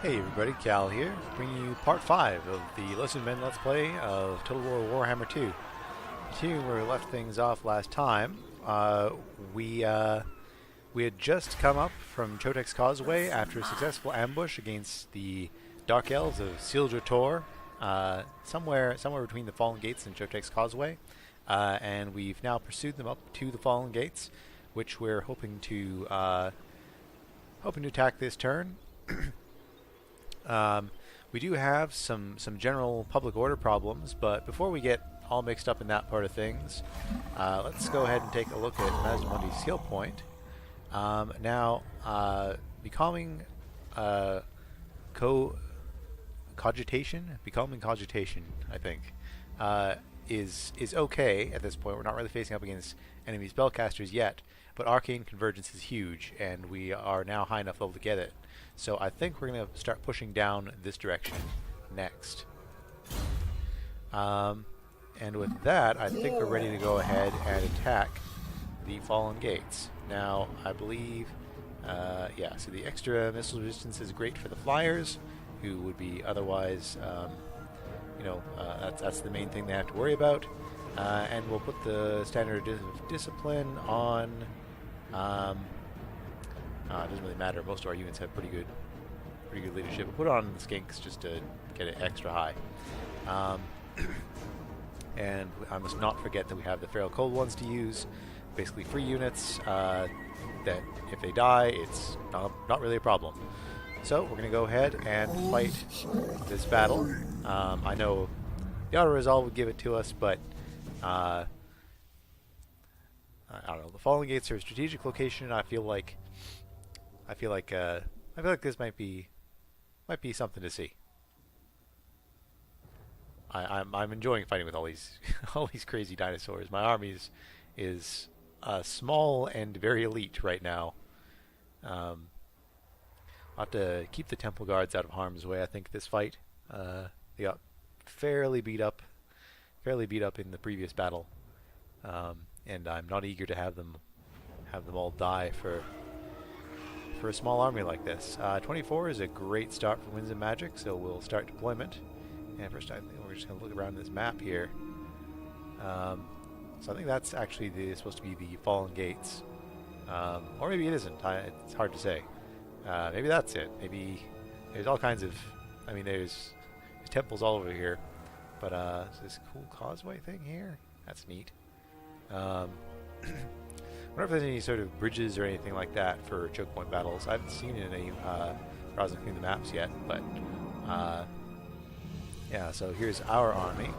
Hey everybody, Cal here, bringing you part 5 of the Lizardmen Let's Play of Total War Warhammer 2. Continuing where we left things off last time, we had just come up from Chotek's Causeway after a successful ambush against the Dark Elves of Ss'ildra, somewhere between the Fallen Gates and Chotek's Causeway, and we've now pursued them up to the Fallen Gates, which we're hoping to attack this turn. We do have some general public order problems, but before we get all mixed up in that part of things, let's go ahead and take a look at Mazdamundi's skill point. Now, becoming cogitation, I think, is okay at this point. We're not really facing up against enemy spellcasters yet, but arcane convergence is huge, and we are now high enough level to get it. So I think we're going to start pushing down this direction next. And with that, I think we're ready to go ahead and attack the Fallen Gates. Now, I believe, so the extra missile resistance is great for the flyers, who would be otherwise, that's the main thing they have to worry about. And we'll put the standard discipline on. It doesn't really matter. Most of our units have pretty good leadership. We'll put it on the skinks just to get it extra high. And I must not forget that we have the feral cold ones to use. Basically free units that if they die, it's not really a problem. So we're going to go ahead and fight this battle. I know the auto resolve would give it to us, but I don't know. The Fallen Gates are a strategic location, and I feel like this might be something to see. I'm enjoying fighting with all these all these crazy dinosaurs. My army is small and very elite right now. I'll have to keep the temple guards out of harm's way. I think this fight, they got fairly beat up in the previous battle, and I'm not eager to have them all die for a small army like this. 24 is a great start for Winds of Magic, so we'll start deployment. And first, I think we're just going to look around this map here. So I think that's actually supposed to be the Fallen Gates, or maybe it isn't. It's hard to say. Maybe that's it. Maybe there's all kinds of. I mean, there's temples all over here, but this cool causeway thing here. That's neat. I wonder if there's any sort of bridges or anything like that for choke point battles. I haven't seen it in any browsing through the maps yet, but yeah. So here's our army.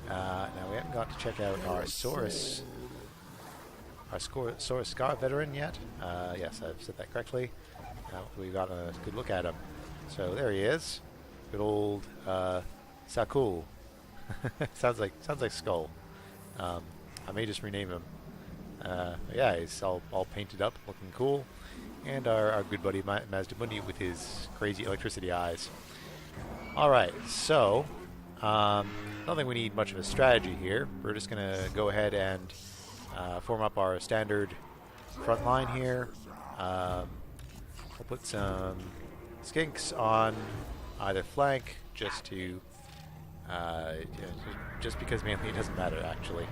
Now we haven't got to check out our Saurus Scar veteran yet. Yes, I've said that correctly. Now we got a good look at him. So there he is. Good old Sakul. sounds like Skull. I may just rename him. Yeah, he's all painted up, looking cool. And our good buddy Mazdamundi with his crazy electricity eyes. Alright, so I don't think we need much of a strategy here. We're just going to go ahead and form up our standard front line here. We'll put some skinks on either flank just because mainly it doesn't matter actually.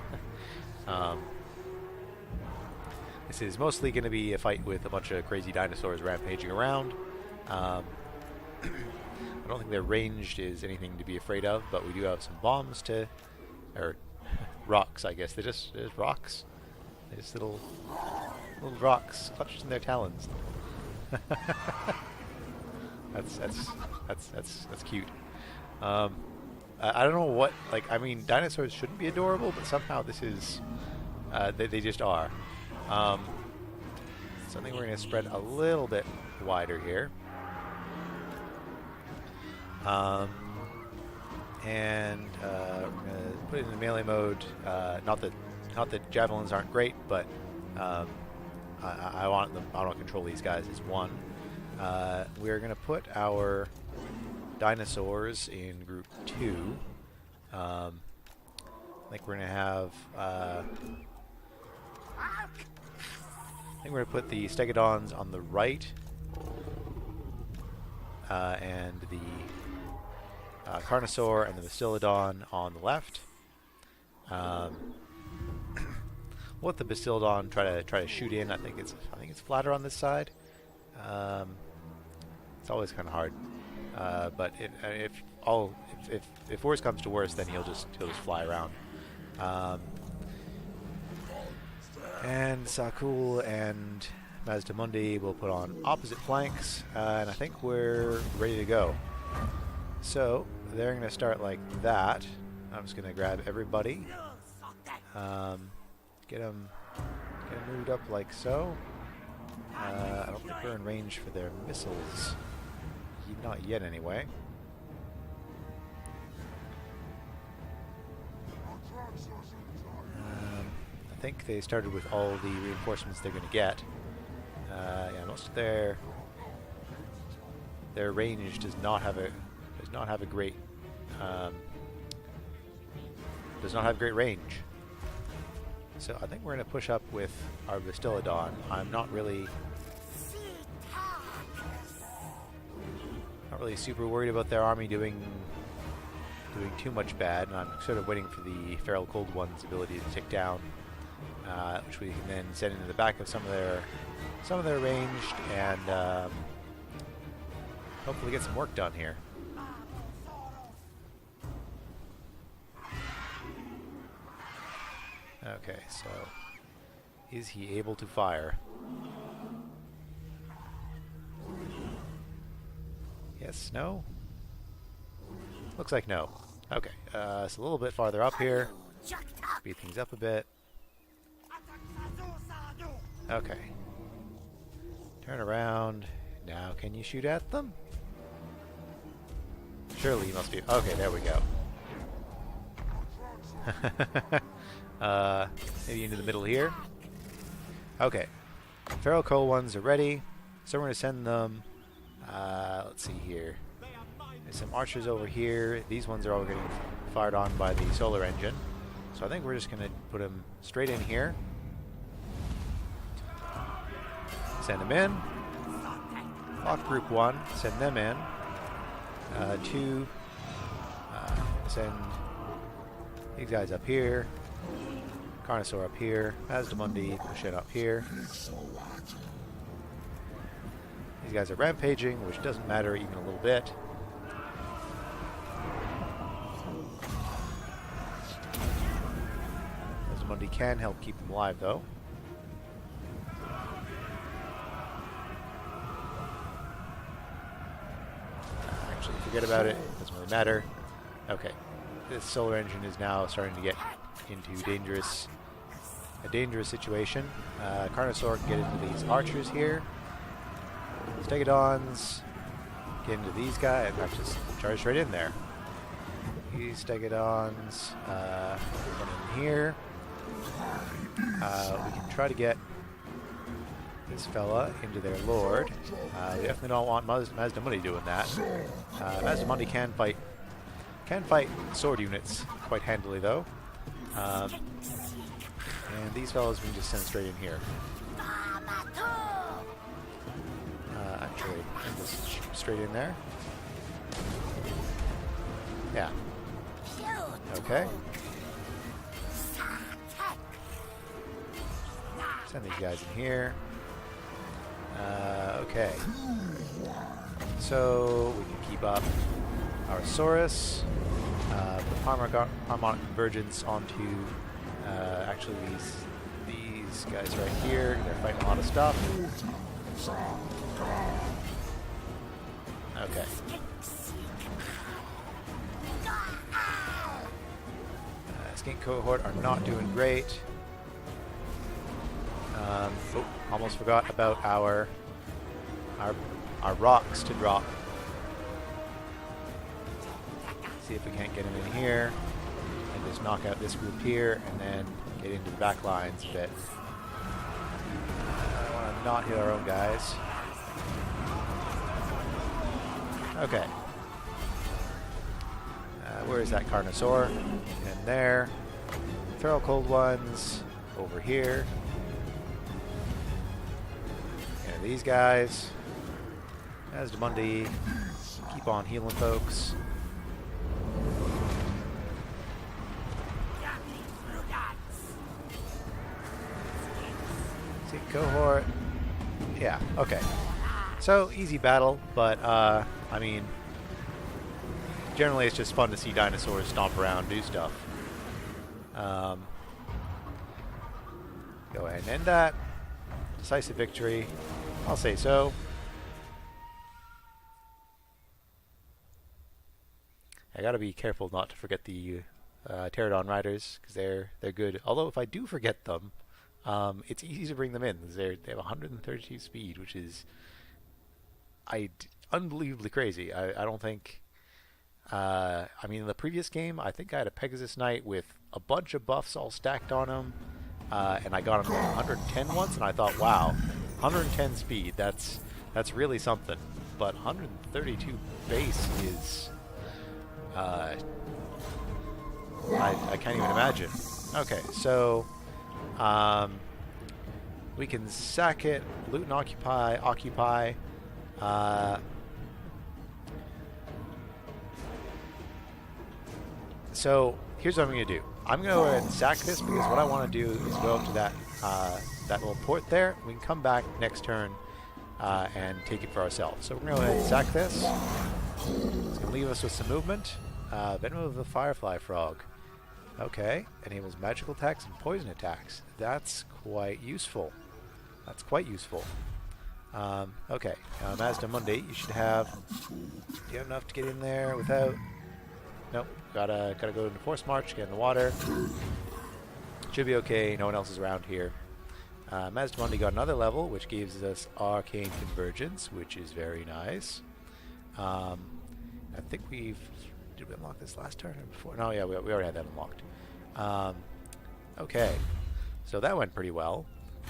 This is mostly going to be a fight with a bunch of crazy dinosaurs rampaging around. I don't think their ranged is anything to be afraid of, but we do have some bombs or rocks, I guess. They're just rocks. They're just little rocks clutched in their talons. That's cute. I don't know what, I mean, dinosaurs shouldn't be adorable, but somehow this is, they just are. So I think we're going to spread a little bit wider here. And we're going to put it in melee mode. Not that javelins aren't great, but I want to control these guys as one. We're going to put our dinosaurs in group 2. I think we're going to have I think we're going to put the Stegodons on the right, and the Carnosaur and the Bastiladon on the left. What the Bastiladon try to shoot in, I think it's flatter on this side. It's always kind of hard, but if worse comes to worse, then he'll just fly around. And Ss'ildra and Mazdamundi will put on opposite flanks, and I think we're ready to go. So they're going to start like that. I'm just going to grab everybody, get them moved up like so. I don't think we're in range for their missiles. Not yet, anyway. I think they started with all the reinforcements they're going to get. Yeah, most of their range does not have a great range. So I think we're going to push up with our Bastiladon. I'm not really super worried about their army doing too much bad, and I'm sort of waiting for the Feral Cold One's ability to tick down, which we can then send into the back of some of their ranged, and hopefully get some work done here. Okay, so is he able to fire? Yes, no? Looks like no. Okay, it's a little bit farther up here. Speed things up a bit. Okay. Turn around. Now can you shoot at them? Surely you must be... Okay, there we go. Maybe into the middle here. Okay. Feral Cold Ones are ready. So we're going to send them... let's see here. There's some archers over here. These ones are all getting fired on by the solar engine. So I think we're just going to put them straight in here. Send them in. Lock group 1. Send them in. 2. Send these guys up here. Carnosaur up here. Mazdamundi push it up here. These guys are rampaging, which doesn't matter even a little bit. Mazdamundi can help keep them alive, though. Actually, forget about it. Doesn't really matter. Okay. This solar engine is now starting to get into a dangerous situation. Carnosaur can get into these archers here. Stegodons get into these guys. In fact, just charge right in there. These Stegodons come in here. We can try to get this fella into their lord. We definitely don't want Mazdamundi doing that. Mazdamundi can fight sword units quite handily, though. And these fellows we can just send straight in here. Actually, just straight in there. Yeah. Okay. Send these guys in here. Okay. So we can keep up our Saurus. Put harmonic convergence onto actually these guys right here. They're fighting a lot of stuff. Okay. Skink cohort are not doing great. Oh, almost forgot about our rocks to drop. See if we can't get him in here and just knock out this group here and then get into the back lines a bit. I want to not hit our own guys. Okay. Where is that Carnosaur? In there. Feral Cold Ones over here. And these guys. Asdamundi, keep on healing folks. See, cohort. Yeah, okay. So, easy battle, but, I mean, generally it's just fun to see dinosaurs stomp around, do stuff. Go ahead and end that. Decisive victory. I'll say so. I gotta be careful not to forget the Pterodon riders, because they're good. Although if I do forget them, it's easy to bring them in. They have 132 speed, which is unbelievably crazy. I don't think... I mean, in the previous game, I think I had a Pegasus Knight with a bunch of buffs all stacked on him, and I got him to 110 once, and I thought, wow, 110 speed, that's really something. But 132 base is... I can't even imagine. Okay, so we can sack it, loot and occupy. So here's what I'm going to do. I'm going to go ahead and sack this because what I want to do is go up to that little port there. We can come back next turn and take it for ourselves. So we're going to go ahead and sack this. It's going to leave us with some movement. Venom of the Firefly Frog. Okay. Enables magical attacks and poison attacks. That's quite useful. Okay. Asdamundi, you should have... Do you have enough to get in there without... Nope. Gotta go into Force March, get in the water. Should be okay. No one else is around here. Asdamundi got another level, which gives us Arcane Convergence, which is very nice. I think we've... Did we unlock this last turn or before? No, yeah, we already had that unlocked. Okay, so that went pretty well.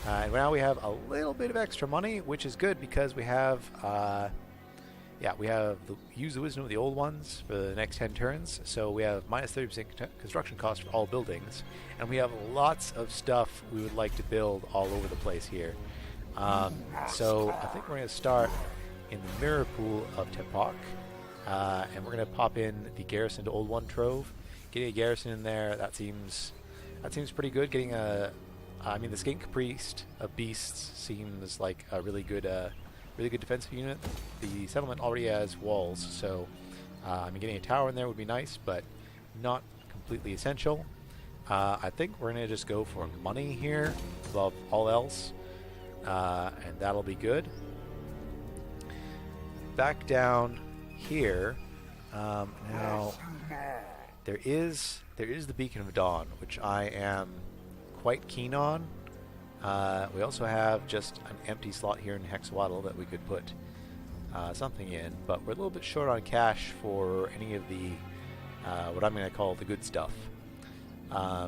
And now we have a little bit of extra money, which is good because we have, use the wisdom of the old ones for the next 10 turns. So we have minus 30% construction cost for all buildings, and we have lots of stuff we would like to build all over the place here. So I think we're going to start in the mirror pool of Tepak. And we're going to pop in the Garrison to Old One Trove. Getting a Garrison in there, that seems pretty good. Getting the Skink Priest of Beasts seems like a really good defensive unit. The settlement already has walls, so getting a tower in there would be nice, but not completely essential. I think we're going to just go for money here above all else, and that'll be good. Back down here, now there is the Beacon of Dawn, which I am quite keen on. We also have just an empty slot here in Hexawaddle that we could put something in, but we're a little bit short on cash for any of the what I'm going to call the good stuff.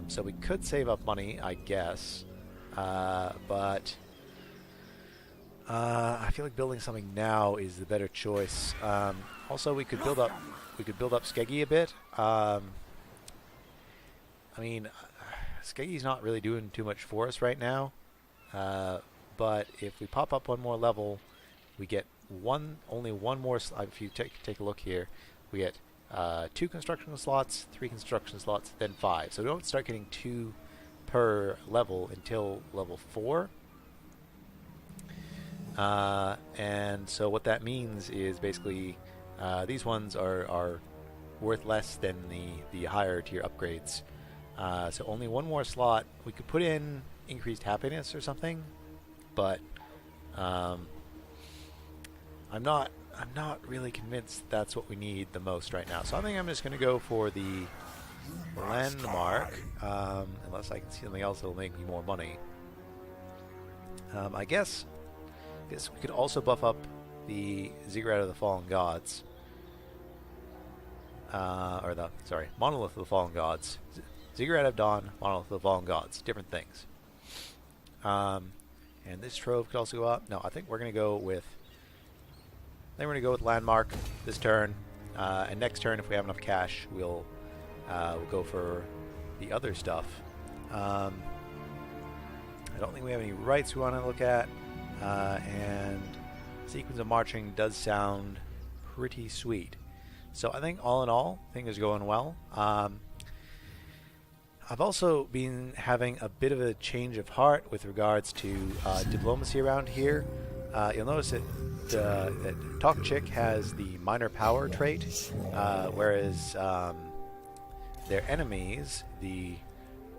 So we could save up money, I guess, but I feel like building something now is the better choice. Also, we could build up Skeggy a bit. Skeggy's not really doing too much for us right now. But if we pop up one more level, we get only one more. If you take a look here, we get 2 construction slots, 3 construction slots, then 5. So we don't start getting 2 per level until level 4. And so what that means is basically these ones are worth less than the higher tier upgrades. So only one more slot. We could put in increased happiness or something, but I'm not really convinced that's what we need the most right now. So I think I'm just going to go for the landmark, unless I can see something else that'll make me more money. I guess we could also buff up the Ziggurat of the Fallen Gods. Monolith of the Fallen Gods. Ziggurat of Dawn, Monolith of the Fallen Gods. Different things. And this trove could also go up. No, I think we're going to go with... Landmark this turn. And next turn, if we have enough cash, we'll go for the other stuff. I don't think we have any rights we want to look at. And sequence of marching does sound pretty sweet. So I think all in all, things are going well. I've also been having a bit of a change of heart with regards to diplomacy around here. You'll notice that Tokchik has the minor power trait, whereas their enemies, the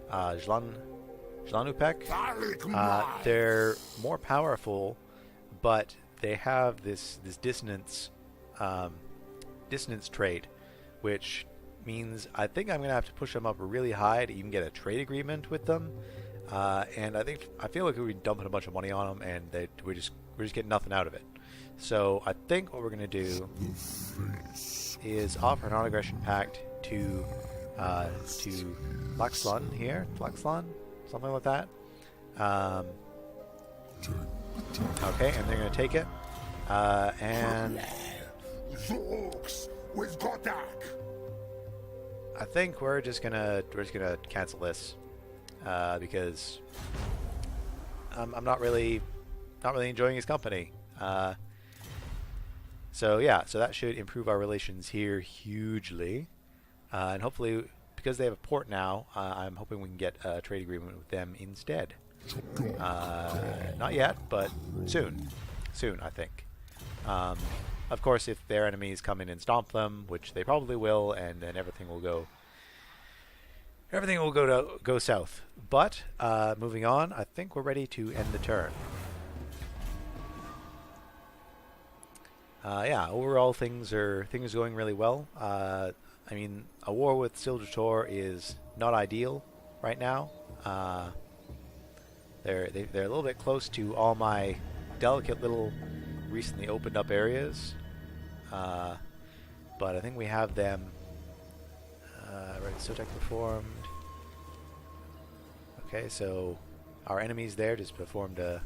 Jlanupek, they're more powerful, but they have this dissonance trait, which means I think I'm gonna have to push them up really high to even get a trade agreement with them. And I feel like we're dumping a bunch of money on them, and we're just getting nothing out of it. So I think what we're gonna do is offer a non-aggression pact to Flaxlan here, something like that. Okay, and they're gonna take it, and I think we're just gonna cancel this because I'm not really enjoying his company. So yeah, so that should improve our relations here hugely, and hopefully, because they have a port now, I'm hoping we can get a trade agreement with them instead. Not yet, but soon I think. Of course, if their enemies come in and stomp them, which they probably will, and then everything will go south. But moving on, I think we're ready to end the turn. Yeah, overall things are going really well. I mean, a war with Ss'ildra is not ideal right now. They're a little bit close to all my delicate little recently opened up areas, but I think we have them right. Sotek performed. Okay, so our enemies there just performed a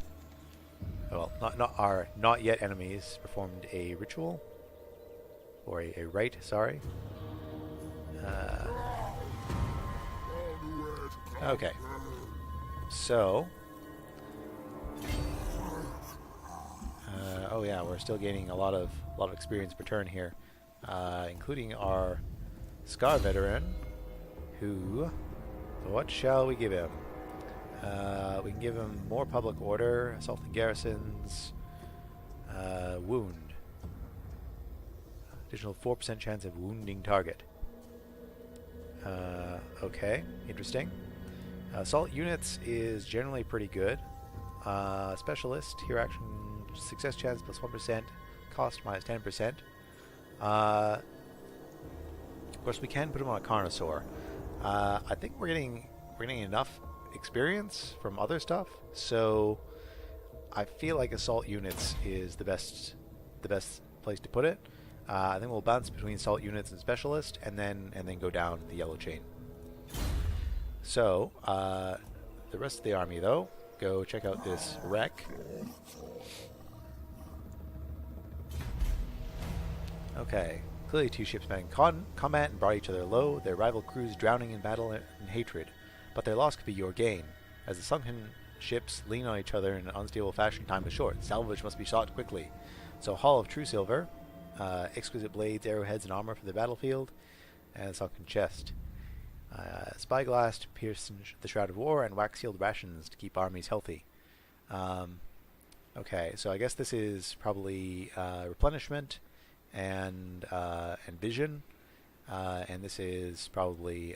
not yet enemies performed a ritual or a rite. Sorry. Okay, so. Oh yeah, we're still gaining a lot of experience per turn here, including our Scar veteran, who, what shall we give him? We can give him more public order, assaulting garrisons, wound, additional 4% chance of wounding target. Okay, interesting. Assault units is generally pretty good. Specialist, hero action, success chance plus 1%, cost minus 10%. Of course, we can put him on a Carnosaur. I think we're getting enough experience from other stuff, so I feel like assault units is the best place to put it. I think we'll bounce between assault units and specialist, and then go down the yellow chain. So the rest of the army, though, go check out this wreck. Okay, clearly two ships met in combat and brought each other low, their rival crews drowning in battle and hatred. But their loss could be your gain. As the sunken ships lean on each other in an unstable fashion, time is short. Salvage must be sought quickly. So, Hall of True Silver, exquisite blades, arrowheads, and armor for the battlefield, and a sunken chest. Spyglass to pierce the Shroud of War, and wax-sealed rations to keep armies healthy. Okay, so I guess this is probably replenishment and vision, and this is probably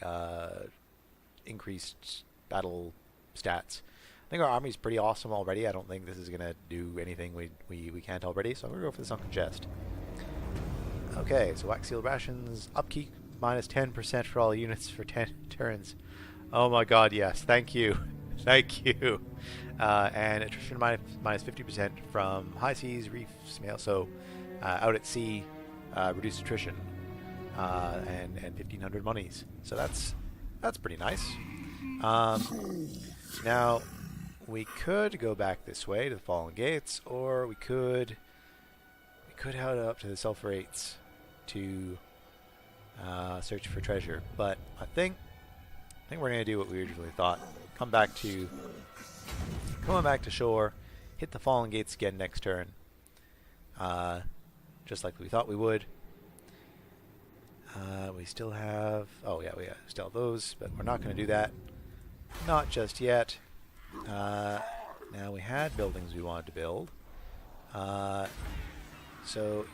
increased battle stats. I think our army's pretty awesome already. I don't think this is going to do anything we can't already, so I'm going to go for the sunken chest. Okay, so wax-sealed rations, upkeep minus 10% for all units for 10 turns. Oh my god, yes. Thank you. Thank you. And attrition minus 50% from high seas, reefs, so out at sea, reduced attrition, and 1,500 monies. So that's pretty nice. Now, we could go back this way to the Fallen Gates, or we could head up to the Sulphurates to search for treasure. But I think we're going to do what we originally thought. Come back to shore, hit the Fallen Gates again next turn, just like we thought we would. We still have... Oh, yeah, we still have those, but we're not going to do that. Not just yet. Now, we had buildings we wanted to build. So,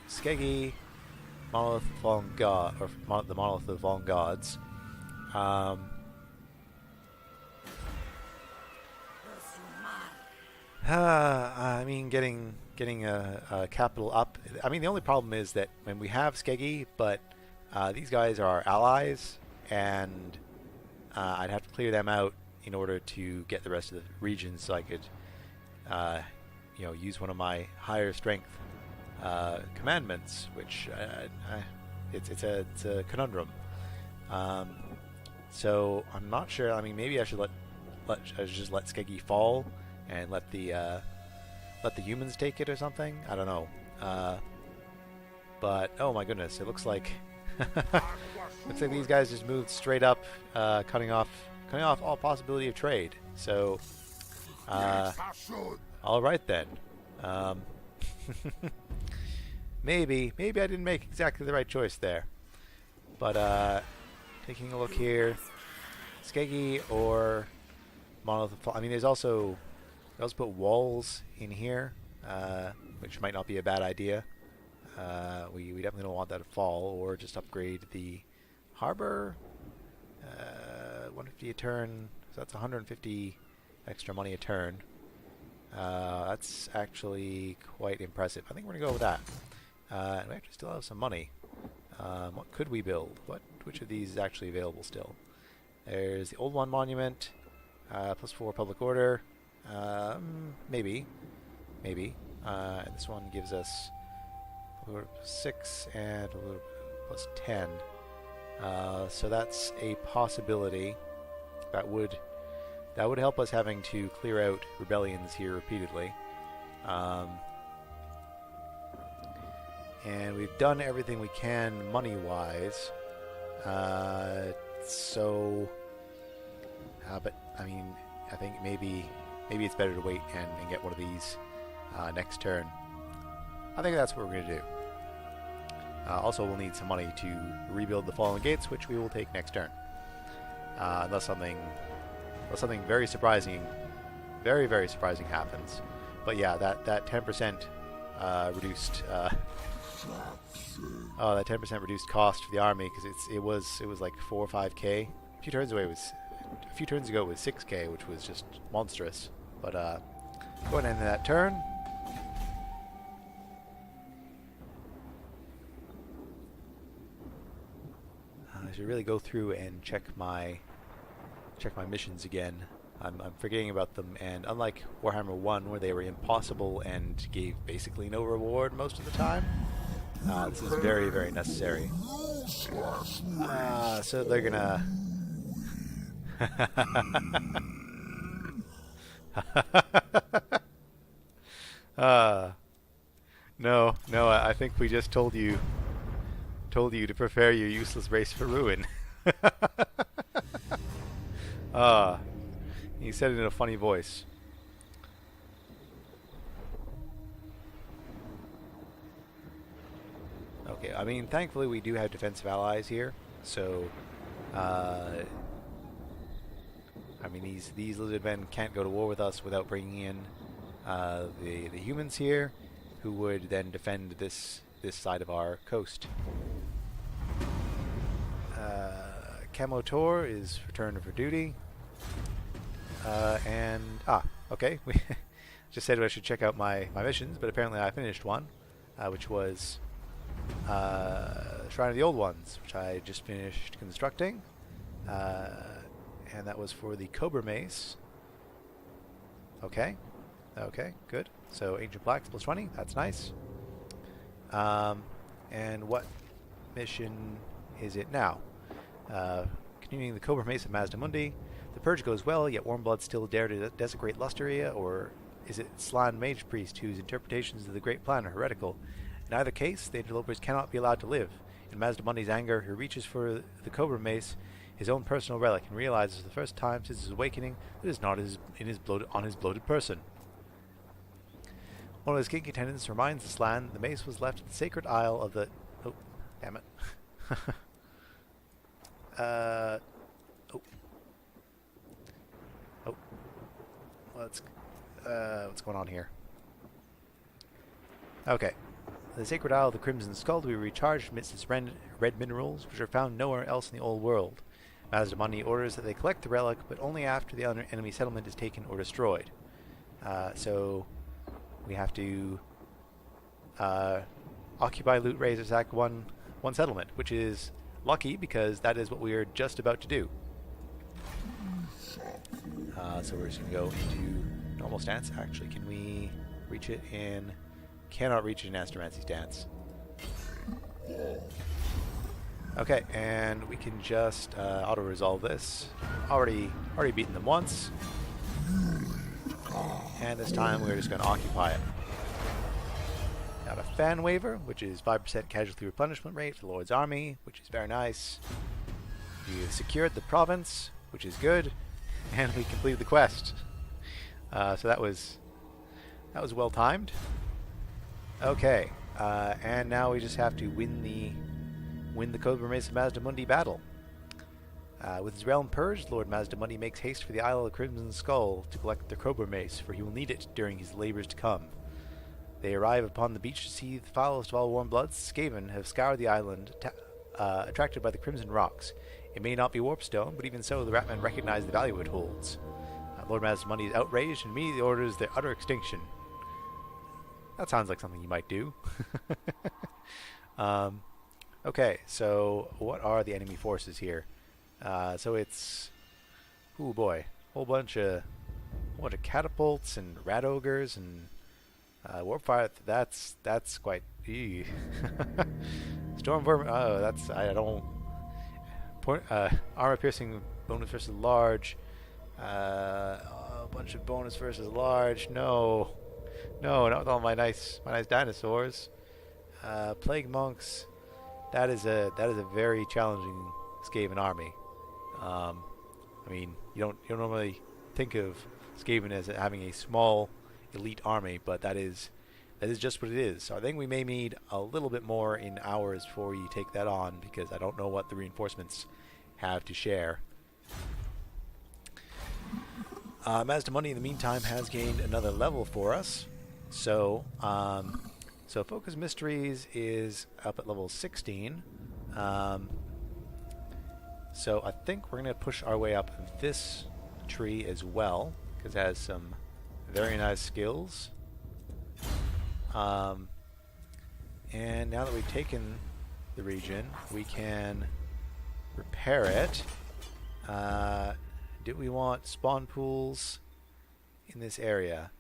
Skegi, Monolith of Fallen God, or the Monolith of the Fallen Gods. I mean, getting a capital up. I mean, the only problem is that when we have Skegi, but these guys are allies, and I'd have to clear them out in order to get the rest of the regions, so I could, you know, use one of my higher strength commandments, which it's a conundrum. So I'm not sure. I mean, maybe I should just let Skegi fall and let the humans take it or something. I don't know. But oh my goodness, it looks like looks like these guys just moved straight up, cutting off all possibility of trade. So, all right then. Maybe I didn't make exactly the right choice there. But taking a look here, Skegi or Monolith. I mean, there's also put walls in here, which might not be a bad idea. We definitely don't want that to fall, or just upgrade the harbor. 150 a turn, so that's 150 extra money a turn. That's actually quite impressive. I think we're gonna go with that. And we actually still have some money. What could we build? Which of these is actually available still? There's the Old One Monument, +4 public order. Maybe. And this one gives us 6 and a little +10. So that's a possibility. That would help us having to clear out rebellions here repeatedly. And we've done everything we can money-wise. But I mean, I think maybe it's better to wait and get one of these next turn. I think that's what we're going to do. Also, we'll need some money to rebuild the Fallen Gates, which we will take next turn. Unless something very surprising, very, very surprising happens. But yeah, that 10% reduced... that 10% reduced cost for the army, because it was like 4 or 5k. A few turns ago it was 6k, which was just monstrous. But go ahead and end that turn. I should really go through and check my missions again. I'm forgetting about them, and unlike Warhammer 1, where they were impossible and gave basically no reward most of the time, this is very, very necessary. So they're gonna... No, I think we just told you to prepare your useless race for ruin. He said it in a funny voice. Okay, I mean, thankfully we do have defensive allies here, so I mean, these Lizardmen can't go to war with us without bringing in the humans here, who would then defend this side of our coast. Camo Tor is returned for duty. Okay. We just said I should check out my missions, but apparently I finished one, which was Shrine of the Old Ones, which I just finished constructing. And that was for the Cobra Mace. Okay, good. So Ancient Blacks +20, that's nice. And what mission is it now? Continuing the Cobra Mace of Mazdamundi. The purge goes well, yet Warmbloods still dare to desecrate Lusteria, or is it Slan Mage Priest whose interpretations of the Great Plan are heretical? In either case, the interlopers cannot be allowed to live. In Mazdamundi's anger, he reaches for the Cobra Mace, his own personal relic, and realizes for the first time since his awakening that it is not on his bloated person. One of his king attendants reminds the Slan the mace was left at the sacred isle of the... Oh, damn it. Oh. Oh. What's going on here? Okay. The sacred isle of the Crimson Skull to be recharged amidst its red minerals, which are found nowhere else in the old world. Mazdamani orders that they collect the relic, but only after the enemy settlement is taken or destroyed. So we have to occupy, loot, raise, attack one settlement, which is lucky because that is what we are just about to do. So we're just going to go into normal stance. Actually, can we reach it in... Cannot reach it in Astromancy's stance. Okay, and we can just auto-resolve this. Already beaten them once. And this time we're just going to occupy it. Got a fan waiver, which is 5% casualty replenishment rate for the Lord's Army, which is very nice. We secured the province, which is good. And we completed the quest. So that was well timed. Okay, and now we just have to win the Cobra Mace of Mazdamundi battle. With his realm purged, Lord Mazdamundi makes haste for the Isle of the Crimson Skull to collect the Cobra Mace, for he will need it during his labors to come. They arrive upon the beach to see the foulest of all warm bloods. Skaven have scoured the island, attracted by the crimson rocks. It may not be warpstone, but even so, the Ratmen recognize the value it holds. Lord Mazdamundi is outraged and immediately orders their utter extinction. That sounds like something you might do. Okay, so what are the enemy forces here? So it's... Oh boy. Whole bunch of catapults and rat ogres and warpfire. That's quite... Storm vermin... Oh, that's... I don't... Armor piercing bonus versus large. A bunch of bonus versus large. No, not with all my nice dinosaurs. Plague monks. That is a very challenging Skaven army. I mean, you don't normally think of Skaven as having a small elite army, but that is just what it is. So I think we may need a little bit more in hours before we take that on, because I don't know what the reinforcements have to share. Mazdamundi, in the meantime, has gained another level for us. So, Focus Mysteries is up at level 16. So I think we're going to push our way up this tree as well, because it has some very nice skills. And now that we've taken the region, we can repair it. Do we want spawn pools in this area?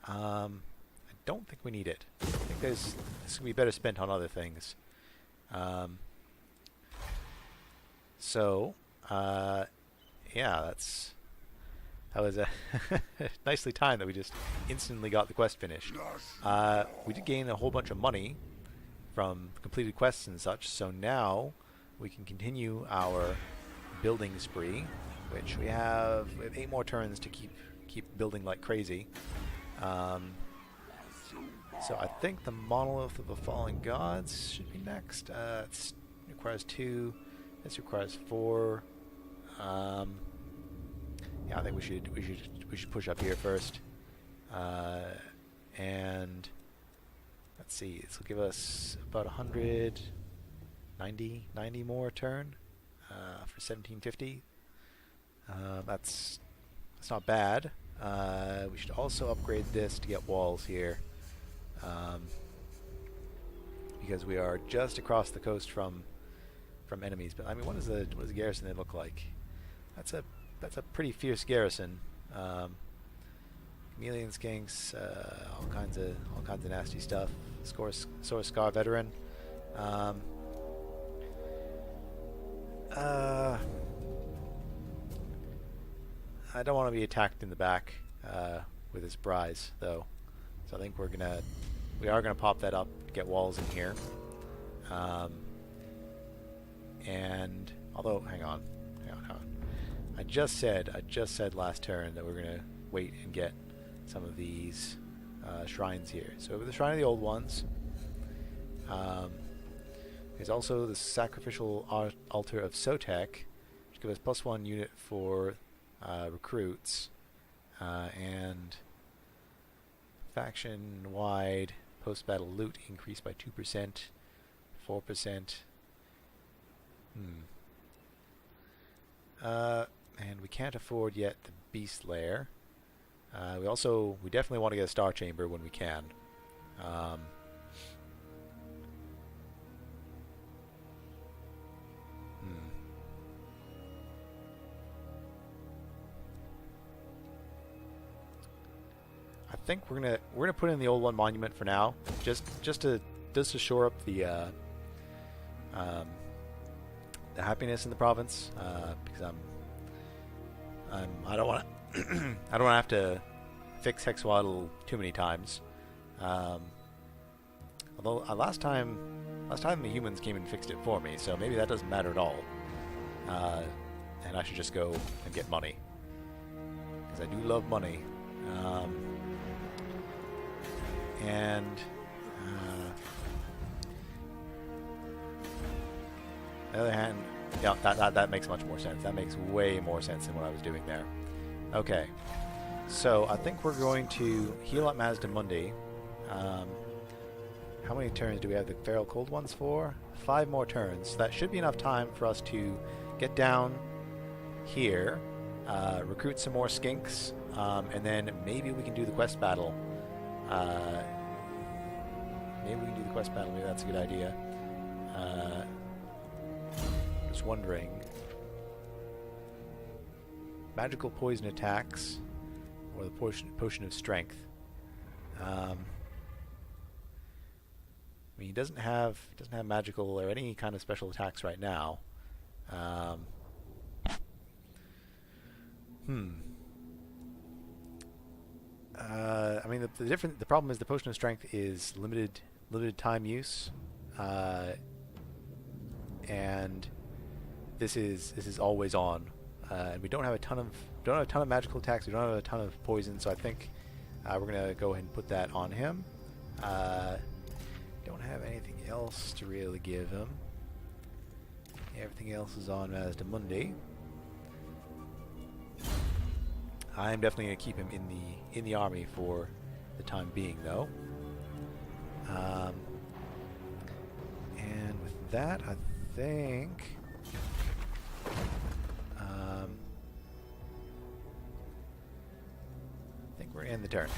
I don't think we need it. I think this can be better spent on other things. Yeah, that was a nicely timed that we just instantly got the quest finished. We did gain a whole bunch of money from completed quests and such, so now we can continue our building spree, which we have 8 more turns to keep building like crazy. So I think the Monolith of the Fallen Gods should be next. It requires 2. This requires 4. Yeah, I think we should push up here first. And let's see. This will give us about 90 more a turn for 1750. That's not bad. We should also upgrade this to get walls here, because we are just across the coast from enemies. But I mean, what does the garrison they look like? That's a pretty fierce garrison. Chameleon skinks, all kinds of nasty stuff. Sore Scar veteran. I don't want to be attacked in the back with his prize, though. So I think we are gonna pop that up, get walls in here. And although, hang on. I just said last turn that we're gonna wait and get some of these shrines here. So the Shrine of the Old Ones. There's also the Sacrificial Altar of Sotek, which gives us +1 unit for recruits, and faction-wide post-battle loot increased by 2%, 4%. And we can't afford yet the Beast Lair. We definitely want to get a Star Chamber when we can. I think we're gonna put in the Old One Monument for now, just to shore up the happiness in the province, because I don't want to I don't want to have to fix Hexwaddle too many times. Although last time the humans came and fixed it for me, so maybe that doesn't matter at all. And I should just go and get money, because I do love money. And on the other hand, yeah, that makes much more sense. That makes way more sense than what I was doing there. Okay, so I think we're going to heal up Mazdamundi. How many turns do we have the Feral Cold Ones for? 5 more turns. So that should be enough time for us to get down here, recruit some more skinks, and then maybe we can do the quest battle. Maybe that's a good idea. Just wondering. Magical poison attacks, or the potion of strength. I mean, he doesn't have magical or any kind of special attacks right now. I mean, the problem is the potion of strength is limited time use, and this is always on, and we don't have a ton of magical attacks. We don't have a ton of poison, so I think we're gonna go ahead and put that on him. Don't have anything else to really give him. Everything else is on Mazdamundi. I'm definitely going to keep him in the army for the time being, though. And with that, I think we're in the turn.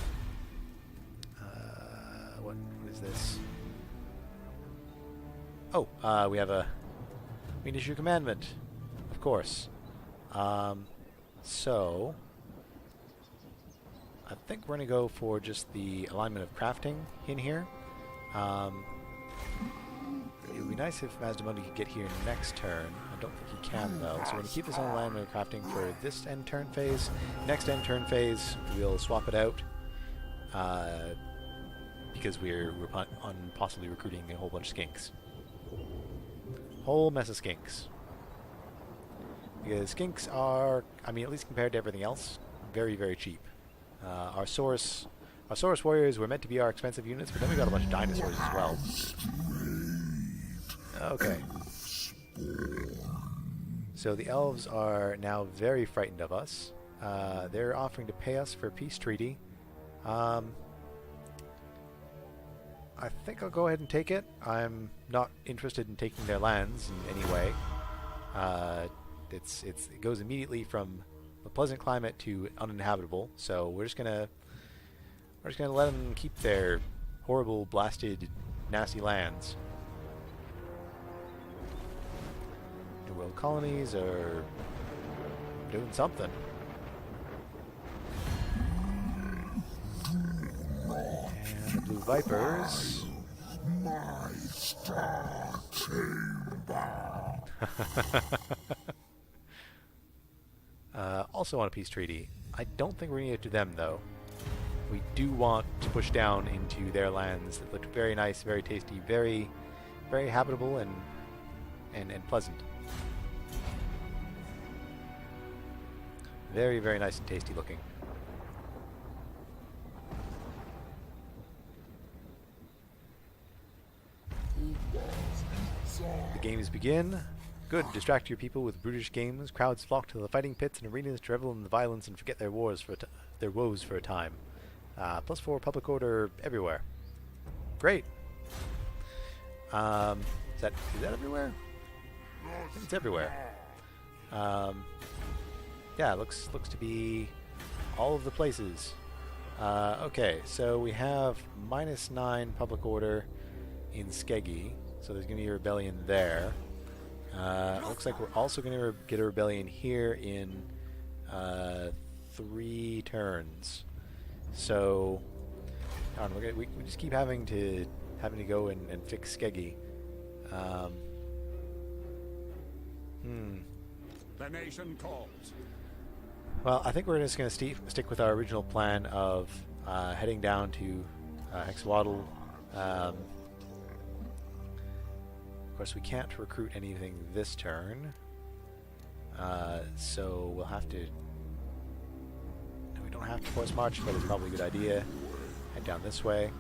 What is this? Oh, we have a issue commandment, of course. So I think we're going to go for just the alignment of crafting in here. It would be nice if Mazdamundi could get here next turn. I don't think he can, though. So we're going to keep this on alignment of crafting for this end turn phase. Next end turn phase, we'll swap it out, because we're possibly recruiting a whole bunch of skinks. Whole mess of skinks. Because skinks are, I mean, at least compared to everything else, very, very cheap. Our Saurus warriors were meant to be our expensive units, but then we got a bunch of dinosaurs as well. Okay. So the elves are now very frightened of us. They're offering to pay us for a peace treaty. I think I'll go ahead and take it. I'm not interested in taking their lands in any way. It goes immediately from a pleasant climate to uninhabitable. So we're just gonna let them keep their horrible, blasted, nasty lands. New World colonies are doing something. And the Blue Vipers. My Star Chamber. Also on a peace treaty. I don't think we're going to get to them, though. We do want to push down into their lands that look very nice, very tasty, very, very habitable and pleasant. Very, very nice and tasty looking. The games begin. Good. Distract your people with brutish games. Crowds flock to the fighting pits and arenas to revel in the violence and forget their woes for a time. +4 public order everywhere. Great. Is that everywhere? I think it's everywhere. Yeah, it looks to be all of the places. Okay, so we have -9 public order in Skeggy, so there's going to be a rebellion there. Looks like we're also going to get a rebellion here in 3 turns. So, we just keep having to go and fix Skeggy. The nation calls. Well, I think we're just going to stick with our original plan of heading down to Hexawaddle. Of course, we can't recruit anything this turn, so we'll have to... We don't have to force march, but it's probably a good idea. Head down this way.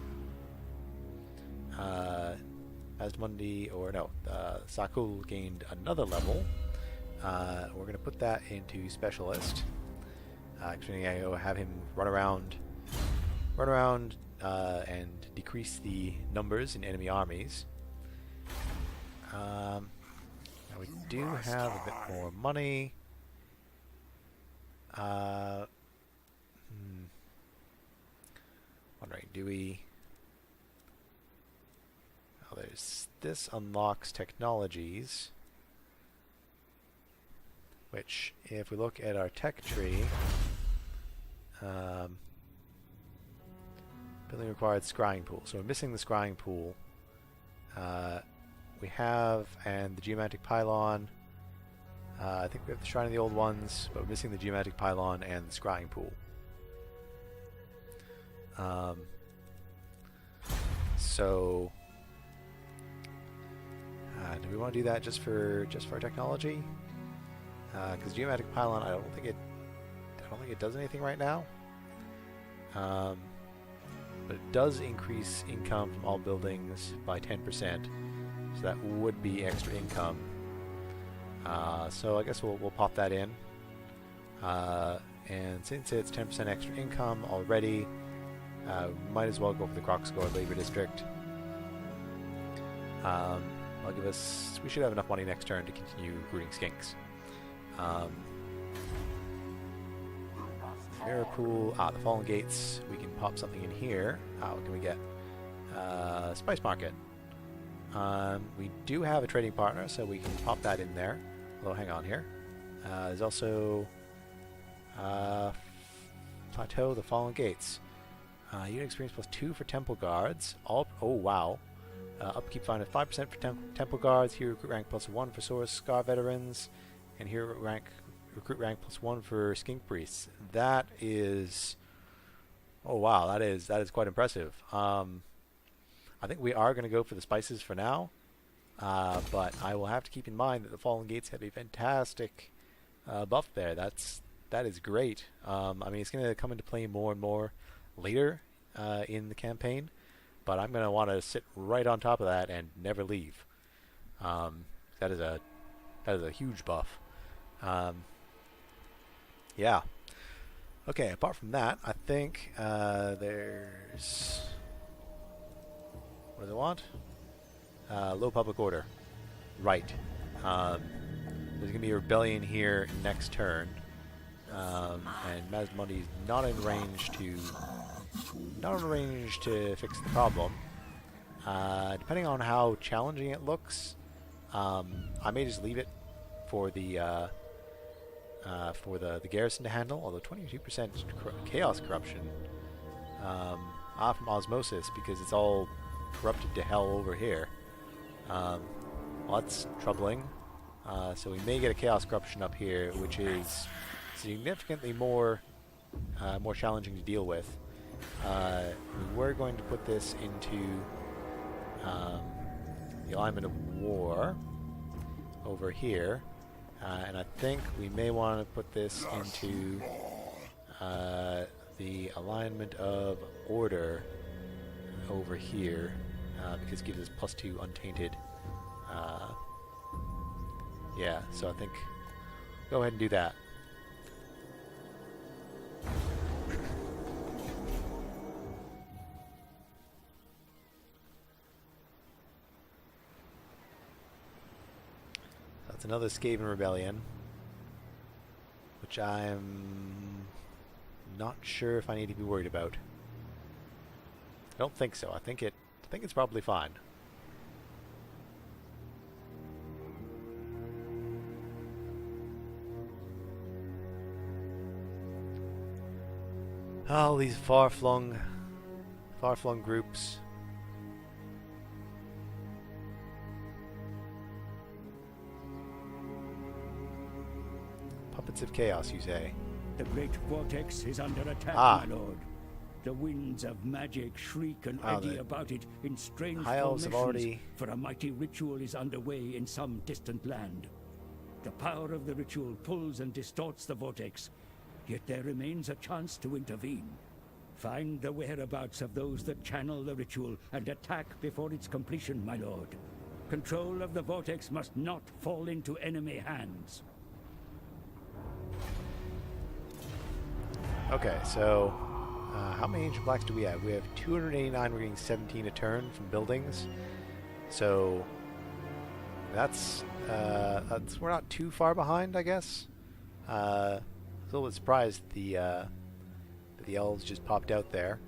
Sakul gained another level. We're going to put that into Specialist. Actually, I go have him run around and decrease the numbers in enemy armies. Now we do have a bit more money. Wondering, do we... Oh, this unlocks technologies, which, if we look at our tech tree, building required scrying pool. So we're missing the scrying pool. We have, and the geomantic pylon. I think we have the Shrine of the Old Ones, but we're missing the geomantic pylon and the scrying pool. So, do we want to do that just for our technology? Because geomantic pylon, I don't think it does anything right now. But it does increase income from all buildings by 10%, so that would be extra income. So I guess we'll pop that in. And since it's 10% extra income already, might as well go for the Crocscore Labor District. We should have enough money next turn to continue recruiting skinks. Mirror Pool, the Fallen Gates, we can pop something in here. What can we get? Spice Market. We do have a trading partner, so we can pop that in there. Although, hang on here. There's also Plateau, the Fallen Gates. Unit experience +2 for Temple Guards. Oh wow. Upkeep fine of 5% for Temple Guards. Here recruit rank +1 for Source Scar Veterans. And here recruit rank +1 for Skink Priests. That is... Oh wow, that is quite impressive. I think we are going to go for the spices for now. But I will have to keep in mind that the Fallen Gates have a fantastic buff there. That is great. I mean, it's going to come into play more and more later in the campaign, but I'm going to want to sit right on top of that and never leave. That is a huge buff. Yeah. Okay. Apart from that, I think there's... What do they want? Low public order. Right. There's going to be a rebellion here next turn. And Mazmundi's not in range to fix the problem. Depending on how challenging it looks, I may just leave it for the garrison to handle. Although 22% chaos corruption from osmosis, because it's all corrupted to hell over here. Well, that's troubling. So we may get a chaos corruption up here, which is significantly more challenging to deal with. We're going to put this into the alignment of war over here, and I think we may want to put this into the alignment of order over here, because it gives us +2 untainted Yeah, so I think go ahead and do that. That's another Skaven rebellion, which I'm not sure if I need to be worried about. I don't think so. I think it's probably fine. All these far-flung groups. Puppets of chaos, you say? The great vortex is under attack, my lord. The winds of magic shriek and eddy about it in strange formations, for a mighty ritual is underway in some distant land. The power of the ritual pulls and distorts the vortex, yet there remains a chance to intervene. Find the whereabouts of those that channel the ritual and attack before its completion, my lord. Control of the vortex must not fall into enemy hands. Okay, so how many ancient blacks do we have? We have 289. We're getting 17 a turn from buildings. So that's we're not too far behind, I guess. A little bit surprised the elves just popped out there.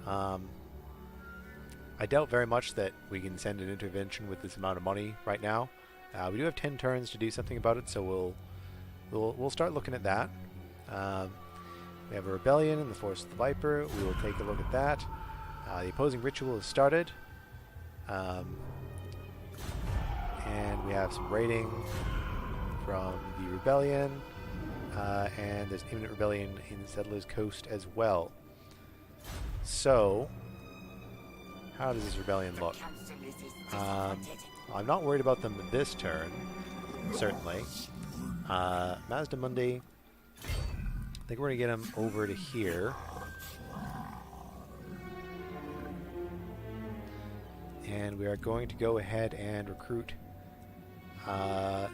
I doubt very much that we can send an intervention with this amount of money right now. We do have 10 turns to do something about it, so we'll start looking at that. We have a rebellion in the Forest of the Viper. We will take a look at that. The opposing ritual has started. And we have some raiding from the rebellion. And there's imminent rebellion in Settlers Coast as well. So, how does this rebellion look? I'm not worried about them this turn, certainly. Mazda Mundi, I think we're going to get him over to here. And we are going to go ahead and recruit.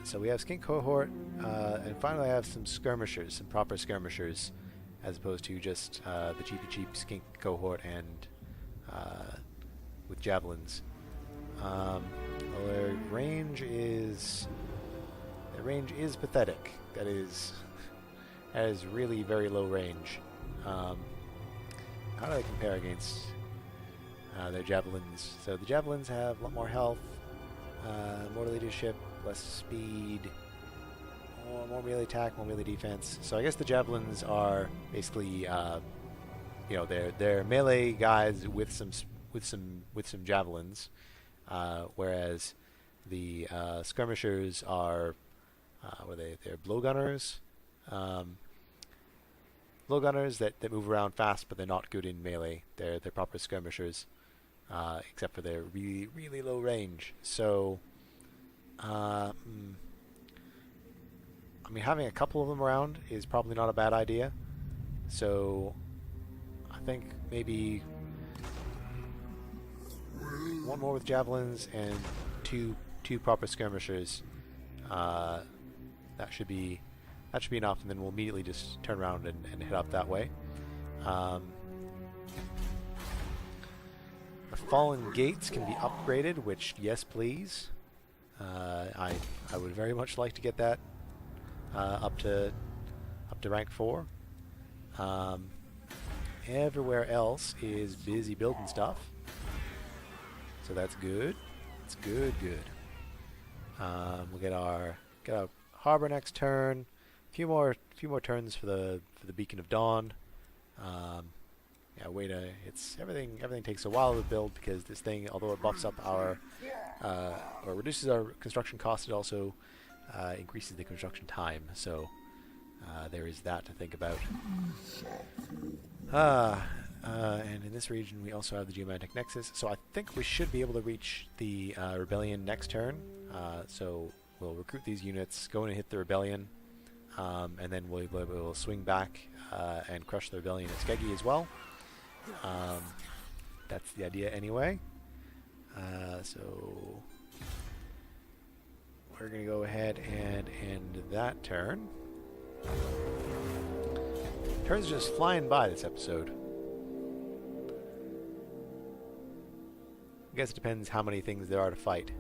So we have Skink Cohort, and finally I have some skirmishers, some proper skirmishers, as opposed to just the cheap Skink Cohort and with javelins. Their range is pathetic. That is really very low range. How do they compare against their javelins? So the javelins have a lot more health, more leadership, less speed, more melee attack, more melee defense. So I guess the javelins are basically, they're melee guys with some javelins, whereas the skirmishers are, they're blowgunners. Blowgunners that move around fast, but they're not good in melee. They're proper skirmishers, except for their really low range. So, I mean, having a couple of them around is probably not a bad idea. So, I think maybe one more with javelins and two proper skirmishers. That should be enough, and then we'll immediately just turn around and head up that way. The Fallen Gates can be upgraded, which, yes please. I would very much like to get that up to rank 4. Everywhere else is busy building stuff, so that's good. It's good. We'll get our harbor next turn. Few more turns for the Beacon of Dawn. Everything takes a while to build, because this thing, although it buffs up our or reduces our construction cost, it also increases the construction time. So there is that to think about. And in this region we also have the Geomantic Nexus, so I think we should be able to reach the rebellion next turn. So we'll recruit these units, go in and hit the rebellion. And then we'll swing back and crush the rebellion at Skeggy as well. That's the idea anyway. So we're going to go ahead and end that turn. Turns are just flying by this episode. I guess it depends how many things there are to fight.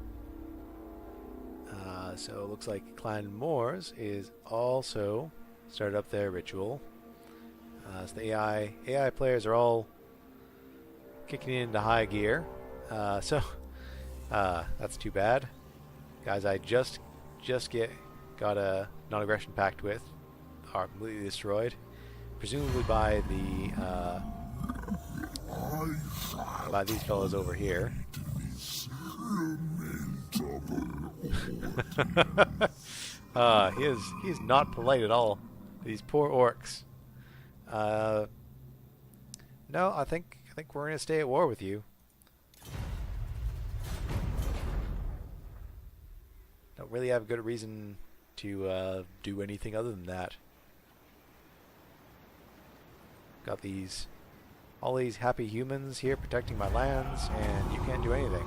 So it looks like Clan Moors is also started up their ritual. So the AI players are all kicking into high gear. So that's too bad. Guys I just got a non-aggression pact with are completely destroyed. Presumably by these fellows over here. He is not polite at all. These poor orcs. No, I think we're gonna stay at war with you. Don't really have a good reason to do anything other than that. Got all these happy humans here protecting my lands, and you can't do anything.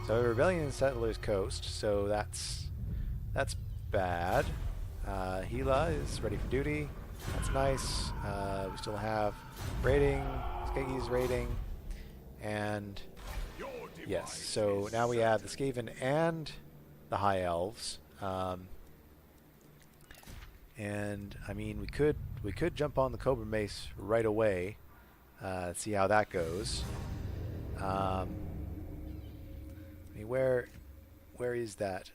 So rebellion in Settlers Coast, so that's bad. Gila is ready for duty. That's nice. We still have raiding, Skagi's raiding, and yes. So now we have the Skaven and the High Elves. And I mean, we could jump on the Cobra Mace right away. See how that goes. I mean, where is that?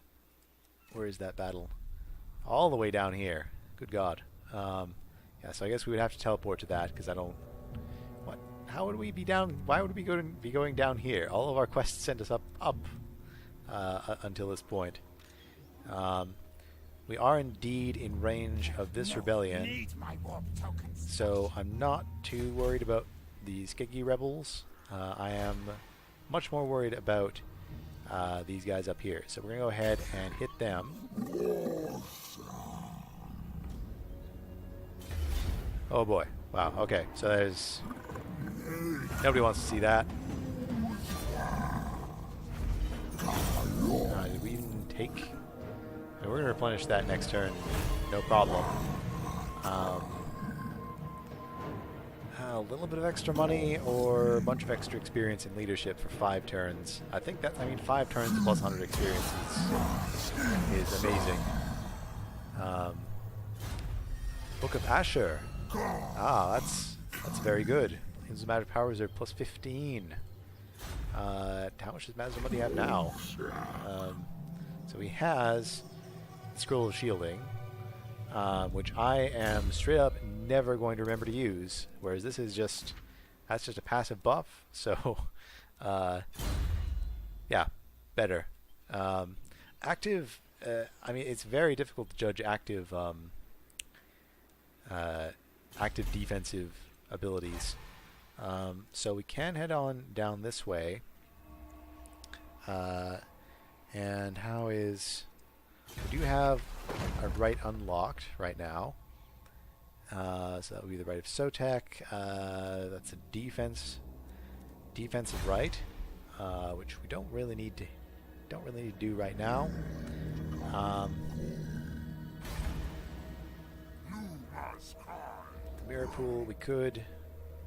Where is that battle? All the way down here. Good God. Yeah, so I guess we would have to teleport to that because I don't. What? How would we be down? Why would we be going down here? All of our quests sent us up until this point. We are indeed in range of this rebellion, so I'm not too worried about the Skegi rebels. I am much more worried about these guys up here. So we're going to go ahead and hit them. Oh boy. Wow, okay. So there's... Nobody wants to see that. Did we even take... We're going to replenish that next turn. No problem. A little bit of extra money or a bunch of extra experience in leadership for 5 turns. I think that, 5 turns plus 100 experience is amazing. Book of Asher. That's very good. His magic powers are plus 15. How much does magic money have now? So he has Scroll of Shielding, which I am straight up never going to remember to use, whereas this is that's just a passive buff, so yeah, better. Active, it's very difficult to judge active defensive abilities, so we can head on down this way, and how is... We do have our right unlocked right now. So that would be the right of Sotek. That's a defensive right, which we don't really need to do right now. The mirror pool, we could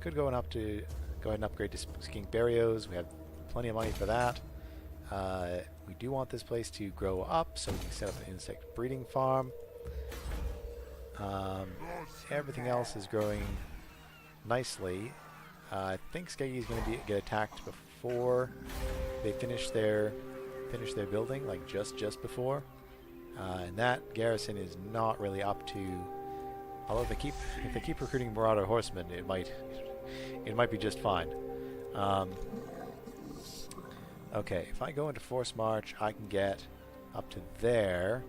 go ahead and upgrade to Skink Barrios. We have plenty of money for that. We do want this place to grow up, so we can set up an insect breeding farm. Everything else is growing nicely. I think Skegi is going to get attacked before they finish their building, like just before. And that garrison is not really up to. Although if they keep recruiting Marauder horsemen, it might be just fine. Okay, if I go into Force March, I can get up to there.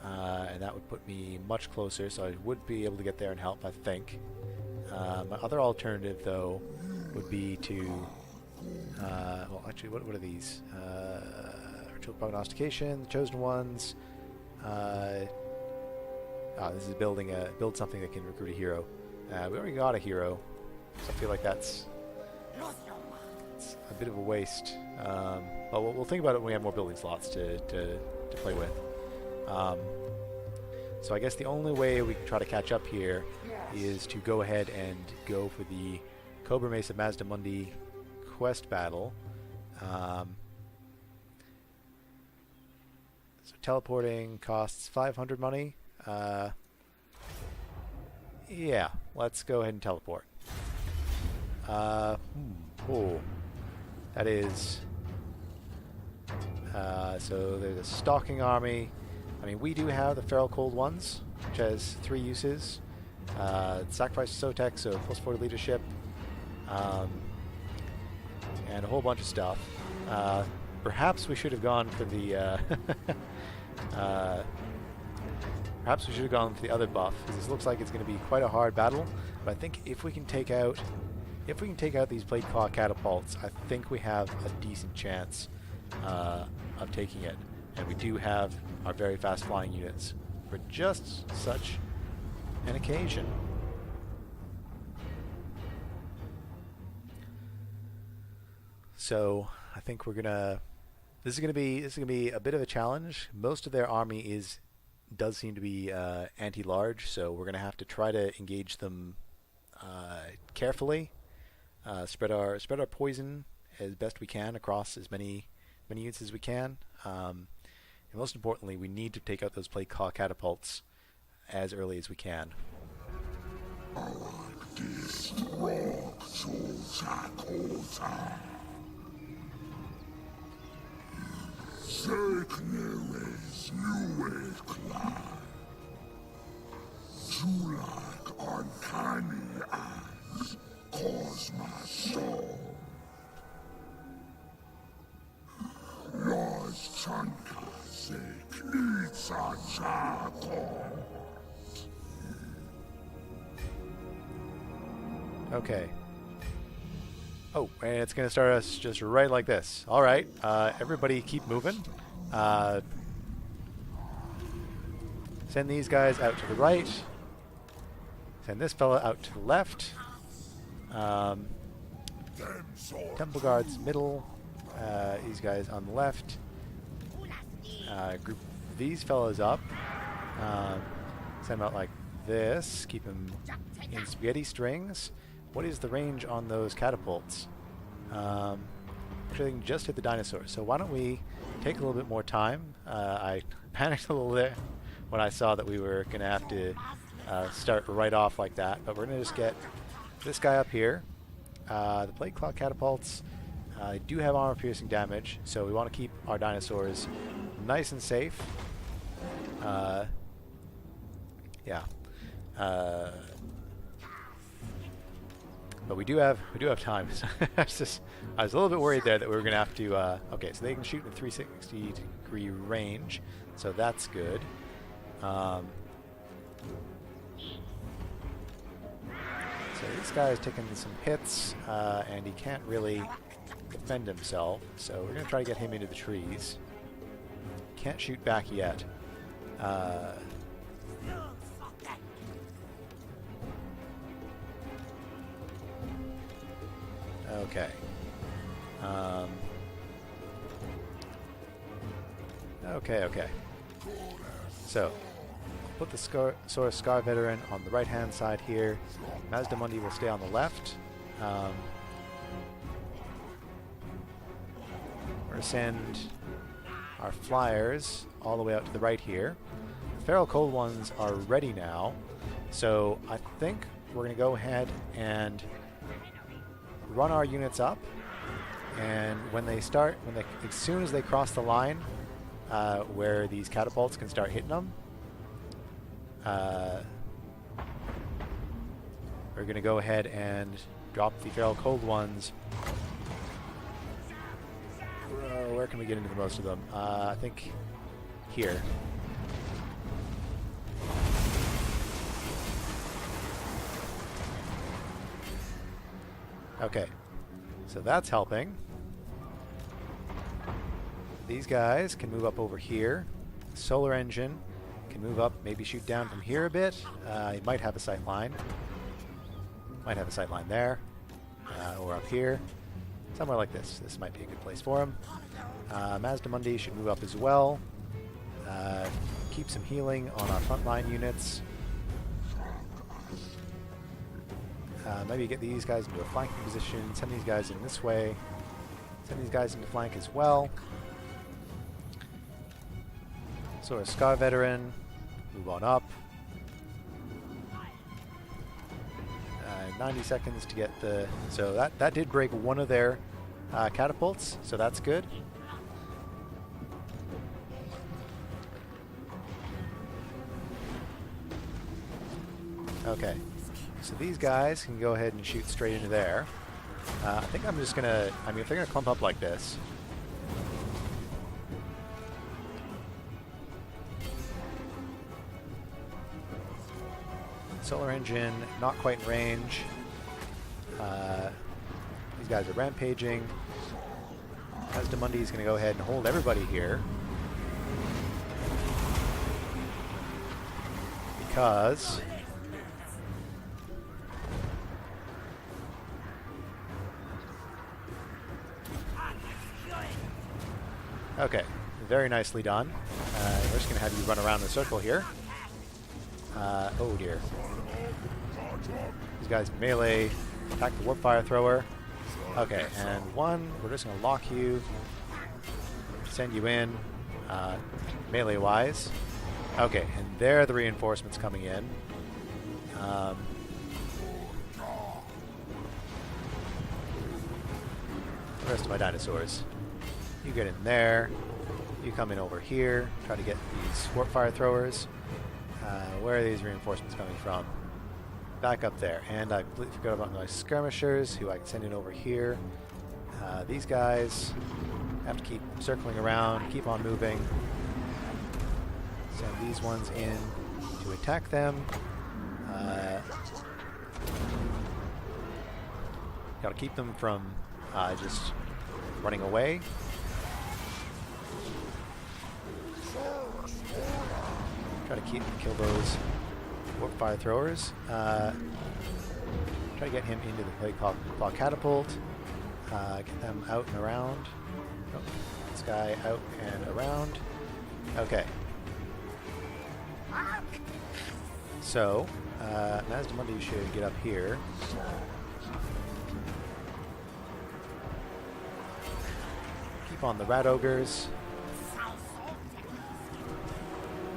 And that would put me much closer, so I would be able to get there and help, I think. My other alternative, though, would be to... well, actually, what are these? Ritual Prognostication, the Chosen Ones. This is build something that can recruit a hero. We already got a hero, so I feel like that's bit of a waste. But we'll think about it when we have more building slots to play with. So I guess the only way we can try to catch up here is to go ahead and go for the Cobra Mace of Mazdamundi quest battle. So teleporting costs 500 money. Yeah, let's go ahead and teleport. Oh, that is... so there's a stalking army. I mean, we do have the Feral Cold Ones, which has 3 uses. Sacrifice Sotek, so +4 leadership. And a whole bunch of stuff. Perhaps we should have gone for the... perhaps we should have gone for the other buff, because this looks like it's going to be quite a hard battle. But I think if we can take out... If we can take out these Plate Claw catapults, I think we have a decent chance of taking it. And we do have our very fast flying units for just such an occasion. So I think we're gonna. This is gonna be a bit of a challenge. Most of their army does seem to be anti-large, so we're gonna have to try to engage them carefully. Spread our poison as best we can across as many units as we can. And most importantly, we need to take out those Plate Claw catapults as early as we can. Okay. Oh, and it's going to start us just right like this. All right, everybody keep moving. Send these guys out to the right. Send this fella out to the left. Temple Guards middle. These guys on the left. Group these fellas up. Send them out like this. Keep them in spaghetti strings. What is the range on those catapults? Actually, they can just hit the dinosaurs. So why don't we take a little bit more time? I panicked a little there when I saw that we were going to have to start right off like that. But we're going to just get this guy up here. The Plate Claw catapults do have armor-piercing damage, so we want to keep our dinosaurs nice and safe. Yeah. But we do have time. I was a little bit worried there that we were going to have to... okay, so they can shoot in 360-degree range, so that's good. So this guy is taking some hits, and he can't really defend himself, so we're going to try to get him into the trees. Can't shoot back yet. Okay. Okay. So, put the Sora Scar Veteran on the right-hand side here. Mazdamundi will stay on the left. We're going to send our flyers all the way out to the right here. The Feral Cold Ones are ready now, so I think we're going to go ahead and run our units up, and as soon as they cross the line where these catapults can start hitting them, we're going to go ahead and drop the Feral Cold Ones. Where can we get into the most of them? I think here. Okay, so that's helping. These guys can move up over here. Solar Engine can move up, maybe shoot down from here a bit. He might have a sight line. Might have a sight line there, or up here. Somewhere like this. This might be a good place for him. Mazdamundi should move up as well. Keep some healing on our frontline units. Maybe get these guys into a flanking position. Send these guys in this way. Send these guys into flank as well. So a Scar Veteran. Move on up. 90 seconds to get the... So that did break one of their catapults, so that's good. Okay, so these guys can go ahead and shoot straight into there. I think I'm just gonna... I mean, if they're gonna clump up like this... Solar Engine, not quite in range. These guys are rampaging. Mazdamundi is going to go ahead and hold everybody here. Because... Okay, very nicely done. We're just going to have you run around the circle here. Oh dear. These guys melee, attack the warp fire thrower. Okay, and one, we're just going to lock you, send you in, melee wise. Okay, and there are the reinforcements coming in. The rest of my dinosaurs. You get in there, you come in over here, try to get these warp fire throwers. Where are these reinforcements coming from? Back up there. And I completely forgot about my skirmishers, who I can send in over here. These guys have to keep circling around, keep on moving. Send these ones in to attack them. Gotta keep them from just running away. Try to kill those warp fire throwers. Try to get him into the plate claw catapult. Get them out and around. Oh, this guy out and around. Okay. So, Mazdamundi should get up here. Keep on the rat ogres.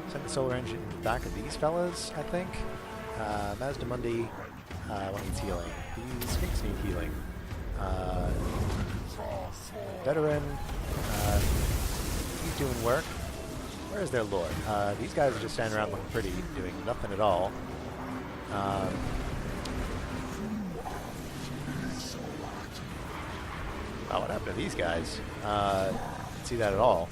Send the solar engine back at these fellas, I think. Mazdamundi needs healing. These skinks need healing. Veteran, he's doing work. Where is their lord? These guys are just standing around looking pretty, doing nothing at all. Oh, what happened to these guys? Didn't see that at all.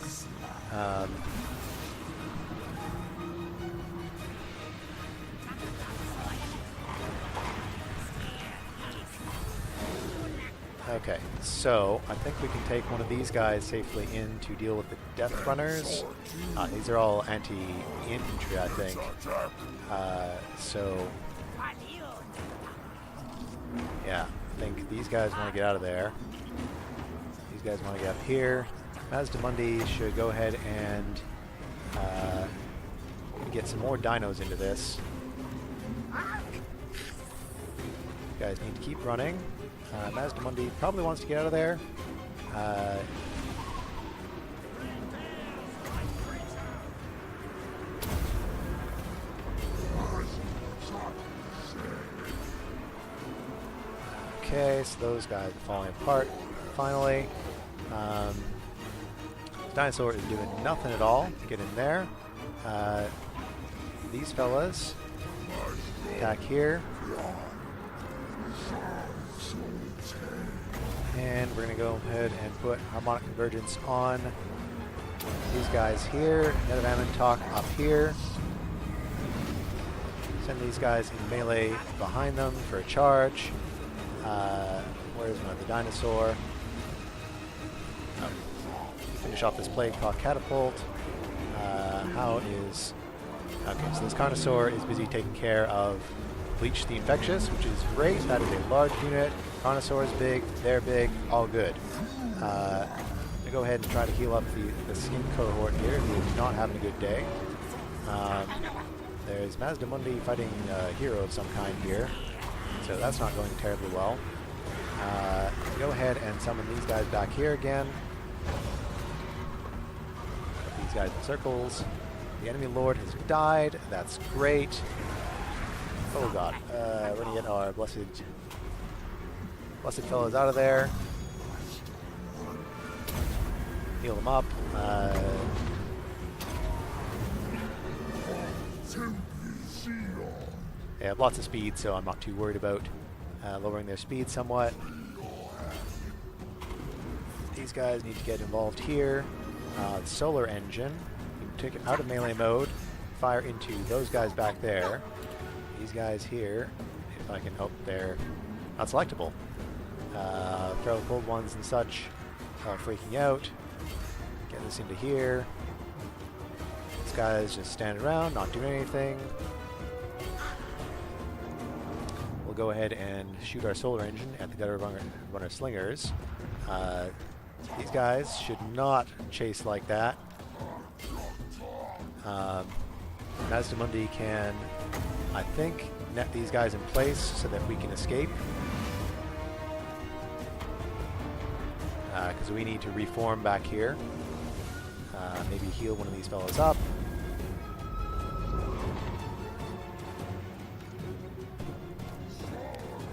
Okay, so I think we can take one of these guys safely in to deal with the Death Runners. These are all anti-infantry, I think. So, yeah, I think these guys want to get out of there. These guys want to get up here. Mazdamundi should go ahead and get some more dinos into this. You guys need to keep running. Mazdamundi probably wants to get out of there. Okay, so those guys are falling apart finally. Dinosaur is doing nothing at all. Get in there. These fellas attack here. And we're going to go ahead and put Harmonic Convergence on these guys here. Net of Amontok up here. Send these guys in melee behind them for a charge. Where's my other dinosaur? Oh. Finish off this Plague Claw Catapult. How is... Okay, so this Carnosaur is busy taking care of Bleach the Infectious, which is great. That is a large unit. Brontosaur's big, they're big, all good. I'm going to go ahead and try to heal up the skin cohort here, who is not having a good day. There's Mazdamundi fighting a hero of some kind here, so that's not going terribly well. Go ahead and summon these guys back here again. Put these guys in circles. The enemy lord has died. That's great. Oh god. We're going to get our blessed fellows out of there. Heal them up. They have lots of speed, so I'm not too worried about lowering their speed somewhat. These guys need to get involved here. The solar engine. You can take it out of melee mode, fire into those guys back there. These guys here, if I can hope they're not selectable. Feral cold ones and such are freaking out. Get this into here. This guy's just standing around, not doing anything. We'll go ahead and shoot our solar engine at the gutter runner slingers. These guys should not chase like that. Mazdamundi can, I think, net these guys in place so that we can escape. Because we need to reform back here. Maybe heal one of these fellows up.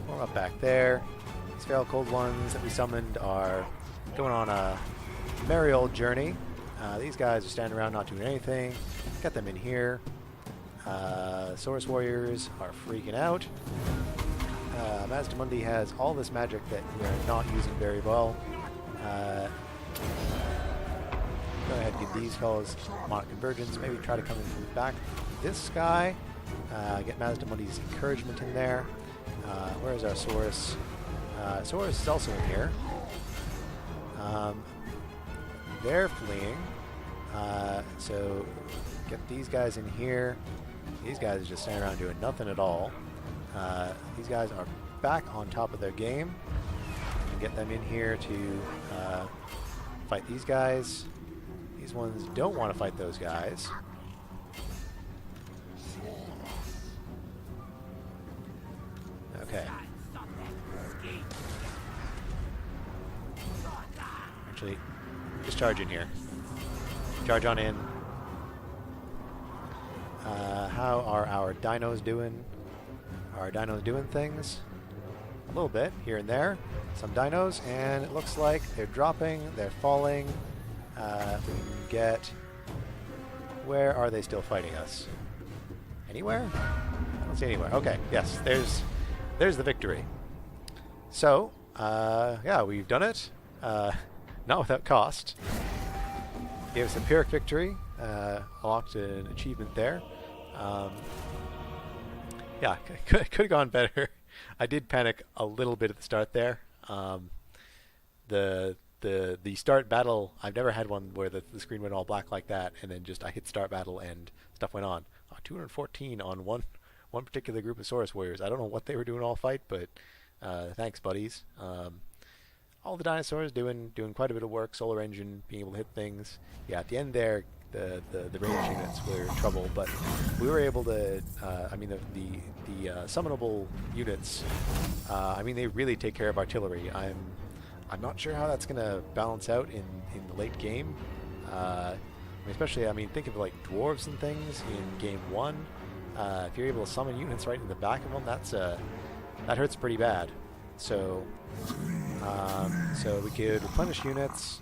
Form up back there. These feral cold ones that we summoned are going on a merry old journey. These guys are standing around not doing anything. Get them in here. Saurus warriors are freaking out. Mazdamundi has all this magic that we're not using very well. Go ahead and give these fellows Monarch Convergence. Maybe try to come in from the back. This guy. Get Mazdamundi's encouragement in there. Where's our Saurus? Saurus is also in here. They're fleeing. So get these guys in here. These guys are just standing around doing nothing at all. These guys are back on top of their game. Get them in here to fight these guys. These ones don't want to fight those guys. Okay. Actually, just charge in here. Charge on in. How are our dinos doing? Are our dinos doing things? A little bit, here and there. Some dinos, and it looks like they're dropping, they're falling. If we can get... Where are they still fighting us? Anywhere? I don't see anywhere. Okay, yes, there's the victory. So, yeah, we've done it. Not without cost. Gave us a Pyrrhic victory. Unlocked an achievement there. Yeah, could have gone better. I did panic a little bit at the start there. The start battle, I've never had one where the screen went all black like that, and then just I hit start battle and stuff went on. 214 on one particular group of Saurus warriors. I don't know what they were doing all fight, but thanks, buddies. All the dinosaurs doing quite a bit of work. Solar engine being able to hit things. Yeah, at the end there, the range units were in trouble, but we were able to. I mean, the summonable units. I mean, they really take care of artillery. I'm not sure how that's going to balance out in the late game. Especially, I mean, think of like dwarves and things in game 1. If you're able to summon units right in the back of them, that hurts pretty bad. So, so we could replenish units.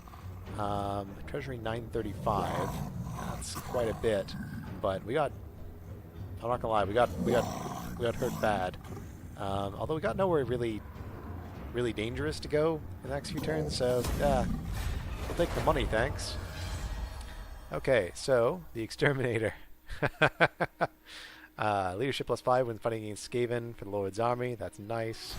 Treasury 935. That's quite a bit, but we got. I'm not gonna lie, we got hurt bad. Although we got nowhere really dangerous to go in the next few turns. So yeah, we'll take the money, thanks. Okay, so the Exterminator. Leadership +5 when fighting against Skaven for the Lord's Army. That's nice.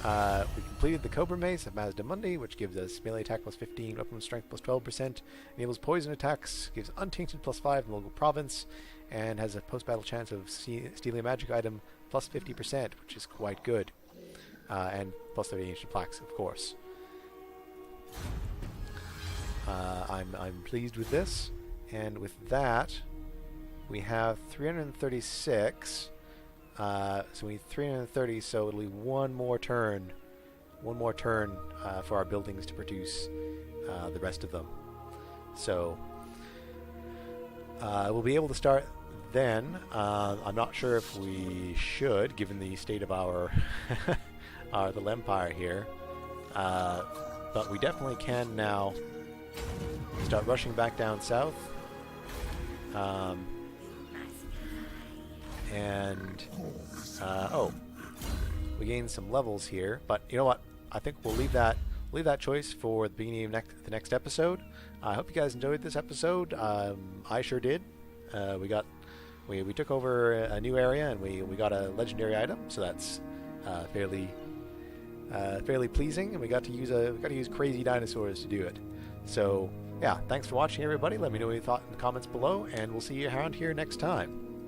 We completed the Cobra Mace of Mazdamundi, which gives us melee attack +15, weapon strength +12%, enables poison attacks, gives untainted +5 in local province, and has a post-battle chance of stealing a magic item +50%, which is quite good. and plus the ancient plaques, of course. I'm pleased with this, and with that, we have 336. So we need 330, so it'll be one more turn for our buildings to produce the rest of them. So we'll be able to start then. I'm not sure if we should, given the state of our little empire here, but we definitely can now start rushing back down south. We gained some levels here, but you know what? I think we'll leave that choice for the beginning of the next episode. I hope you guys enjoyed this episode. I sure did. We took over a new area, and we got a legendary item, so that's fairly pleasing. And we got to use crazy dinosaurs to do it. So yeah, thanks for watching, everybody. Let me know what you thought in the comments below, and we'll see you around here next time.